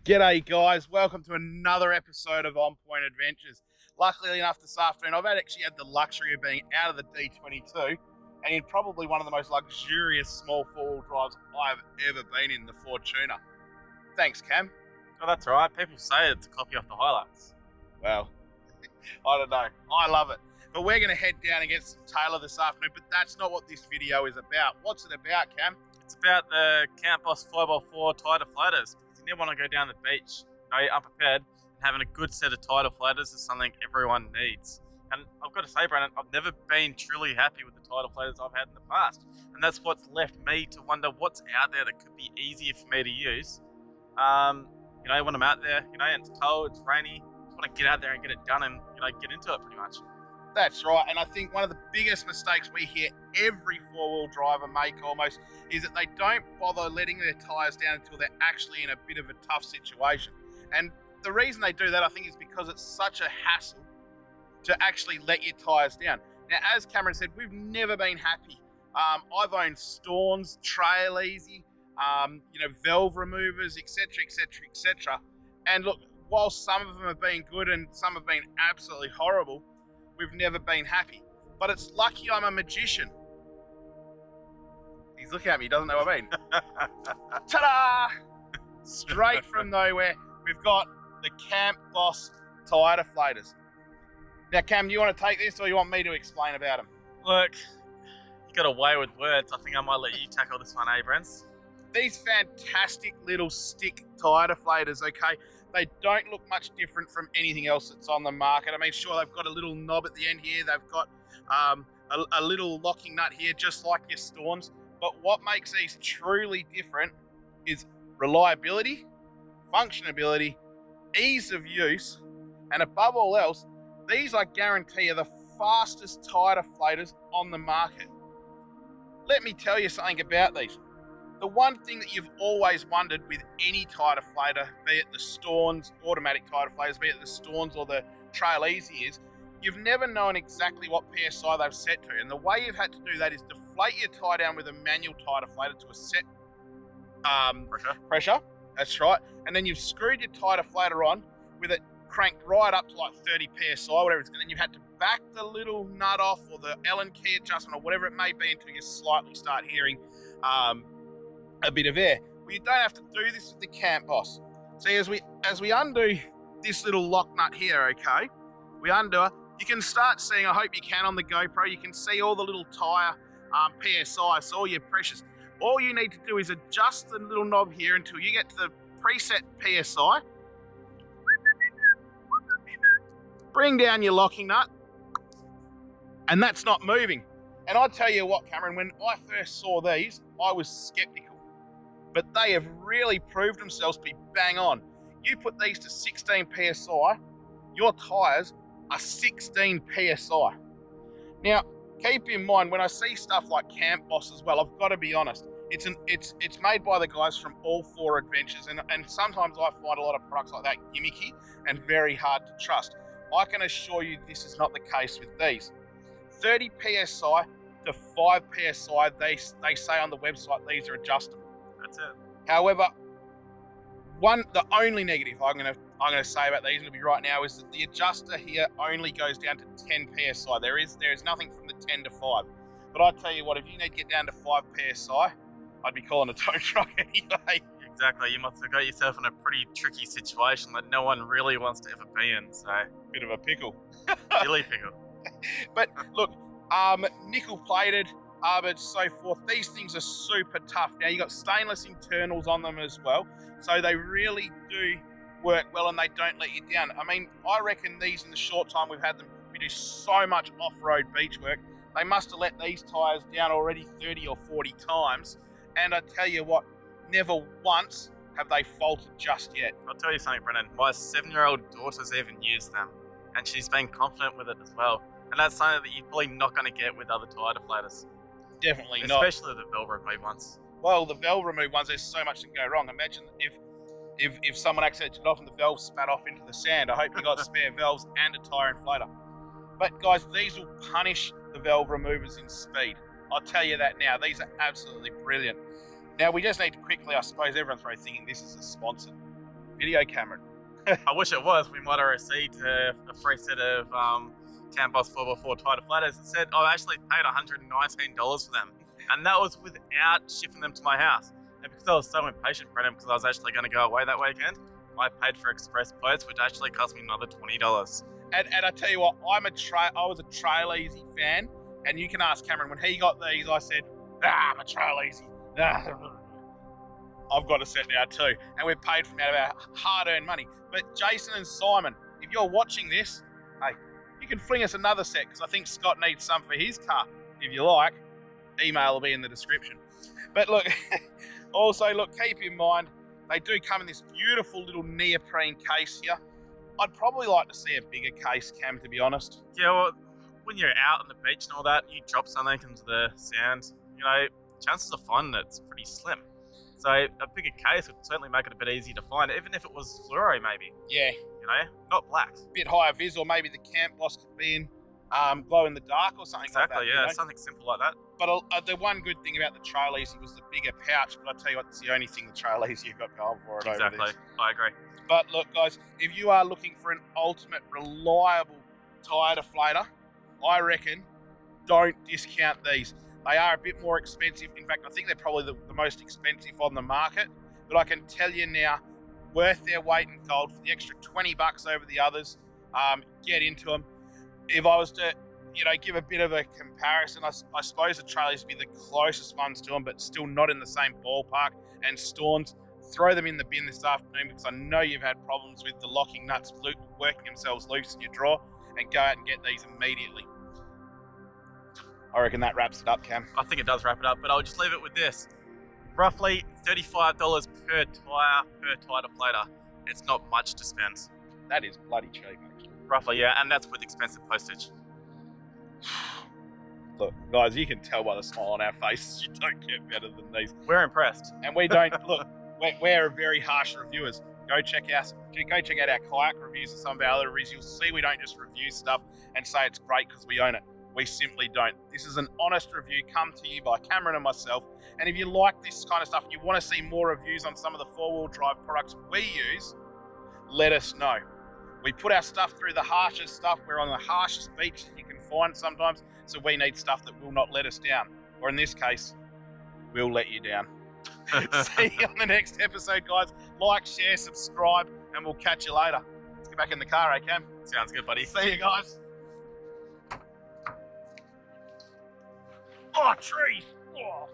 G'day guys, welcome to another episode of On Point Adventures. Luckily enough this afternoon, I've actually had the luxury of being out of the D22 and in probably one of the most luxurious small four-wheel drives I've ever been in, the Fortuna. Thanks, Cam. Oh, that's all right. People say it's a copy off the highlights. Well, I don't know. I love it. But we're going to head down and get some Taylor this afternoon, but that's not what this video is about. What's it about, Cam? It's about the Camp Boss 4x4 Tyre Deflators. Because you never want to go down the beach, unprepared, and having a good set of Tyre Deflators is something everyone needs. And I've got to say, Brandon, I've never been truly happy with the Tyre Deflators I've had in the past. And that's what's left me to wonder what's out there that could be easier for me to use. When I'm out there, and it's cold, it's rainy, I just want to get out there and get it done and, get into it pretty much. That's right, and I think one of the biggest mistakes we hear every four-wheel driver make almost is that they don't bother letting their tyres down until they're actually in a bit of a tough situation. And the reason they do that, I think, is because it's such a hassle to actually let your tyres down. Now, as Cameron said, we've never been happy. I've owned Storms, Trail Easy, valve removers, etc., etc., etc. And look, while some of them have been good and some have been absolutely horrible, we've never been happy. But it's lucky I'm a magician. He's looking at me, he doesn't know what I mean. Ta-da! Straight from nowhere, we've got the Camp Boss Tyre Deflators. Now, Cam, do you want to take this or you want me to explain about them? Look, you got a way with words. I think I might let you tackle this one, Brents? These fantastic little stick tyre deflators, okay? They don't look much different from anything else that's on the market. I mean, sure, they've got a little knob at the end here. They've got a little locking nut here, just like your Storms. But what makes these truly different is reliability, functionability, ease of use, and above all else, these, I guarantee, are the fastest tyre deflators on the market. Let me tell you something about these. The one thing that you've always wondered with any tyre deflator, be it the Storms automatic tyre deflators, be it the Storms or the Trail Easy, is you've never known exactly what PSI they've set to. And the way you've had to do that is deflate your tyre down with a manual tyre deflator to a set pressure. That's right. And then you've screwed your tyre deflator on with it cranked right up to like 30 PSI, whatever it is. And then you've had to back the little nut off or the Allen key adjustment or whatever it may be until you slightly start hearing a bit of air. Well, you don't have to do this with the Camp Boss. See, as we undo this little lock nut here, okay, we undo it, you can start seeing, I hope you can on the GoPro, you can see all the little tyre PSI, so all your pressures. All you need to do is adjust the little knob here until you get to the preset PSI. Bring down your locking nut, and that's not moving. And I tell you what, Cameron, when I first saw these, I was skeptical. But they have really proved themselves to be bang on. You put these to 16 PSI, your tyres are 16 PSI. Now, keep in mind, when I see stuff like Camp Boss as well, I've got to be honest, it's made by the guys from All Four Adventures, and sometimes I find a lot of products like that gimmicky and very hard to trust. I can assure you this is not the case with these. 30 PSI to 5 PSI, they say on the website these are adjustable. That's it. However, the only negative I'm gonna say about these, and it'll be right now, is that the adjuster here only goes down to 10 PSI. There is nothing from the 10 to 5. But I tell you what, if you need to get down to 5 PSI, I'd be calling a tow truck anyway. Exactly, you must have got yourself in a pretty tricky situation that no one really wants to ever be in, so. Bit of a pickle. Silly pickle. But look, nickel plated, arboured, so forth, these things are super tough. Now you got stainless internals on them as well, so they really do work well and they don't let you down. I mean, I reckon these, in the short time we've had them, we do so much off-road beach work, they must have let these tyres down already 30 or 40 times, and I tell you what, never once have they faltered just yet. I'll tell you something, Brennan, my 7-year-old daughter's even used them, and she's been confident with it as well. And that's something that you're probably not going to get with other tyre deflators. Definitely not. Especially the valve remove ones. Well, the valve remove ones, there's so much that can go wrong. Imagine if someone accidentally took it off and the valve spat off into the sand. I hope you got spare valves and a tyre inflator. But guys, these will punish the valve removers in speed. I'll tell you that now. These are absolutely brilliant. Now, we just need to quickly, I suppose everyone's probably thinking this is a sponsored video, Cameron. I wish it was. We might have received a free set of Campos 4x4 Tyre Deflators. It said I actually paid $119 for them, and that was without shipping them to my house. And because I was so impatient for them, because I was actually going to go away that weekend, I paid for express post, which actually cost me another $20. And I tell you what, I was a Trail Easy fan, and you can ask Cameron, when he got these, I said, I'm a Trail Easy. I've got a set now too, and we've paid from out of our hard-earned money. But Jason and Simon, if you're watching this, hey, you can fling us another set, because I think Scott needs some for his car. If you like, email will be in the description. But look, also look, keep in mind, they do come in this beautiful little neoprene case here. I'd probably like to see a bigger case, Cam, to be honest. Yeah, well, when you're out on the beach and all that, you drop something into the sand, you know, chances of finding it's pretty slim. So a bigger case would certainly make it a bit easier to find, even if it was fluoro maybe. Yeah. You know, not black. Bit higher vis, or maybe the camp boss could be in glow in the dark or something like that. Exactly, yeah, you know? something simple like that. But the one good thing about the Trail Easy was the bigger pouch, but I tell you what, it's the only thing the Trail Easy you've got going for it over Exactly, this. I agree. But look, guys, if you are looking for an ultimate reliable tyre deflator, I reckon don't discount these. They are a bit more expensive. In fact, I think they're probably the most expensive on the market. But I can tell you now, worth their weight in gold. For the extra $20 over the others, get into them. If I was to, you know, give a bit of a comparison, I suppose the Trailers would be the closest ones to them, but still not in the same ballpark. And Storms, throw them in the bin this afternoon, because I know you've had problems with the locking nuts working themselves loose in your drawer, and go out and get these immediately. I reckon that wraps it up, Cam. I think it does wrap it up, but I'll just leave it with this. Roughly $35 per tyre deflator. It's not much to spend. That is bloody cheap, actually. Roughly, yeah, and that's with expensive postage. Look, guys, you can tell by the smile on our faces, you don't get better than these. We're impressed. And we don't, look, we're very harsh reviewers. Go check out our kayak reviews and some of our other reviews. You'll see we don't just review stuff and say it's great because we own it. We simply don't. This is an honest review come to you by Cameron and myself. And if you like this kind of stuff and you want to see more reviews on some of the four-wheel drive products we use, let us know. We put our stuff through the harshest stuff. We're on the harshest beach you can find sometimes, so we need stuff that will not let us down. Or in this case, we'll let you down. See you on the next episode, guys. Like, share, subscribe, and we'll catch you later. Let's get back in the car, Cam? Sounds good, buddy. See you, guys. Oh, trees! Oh.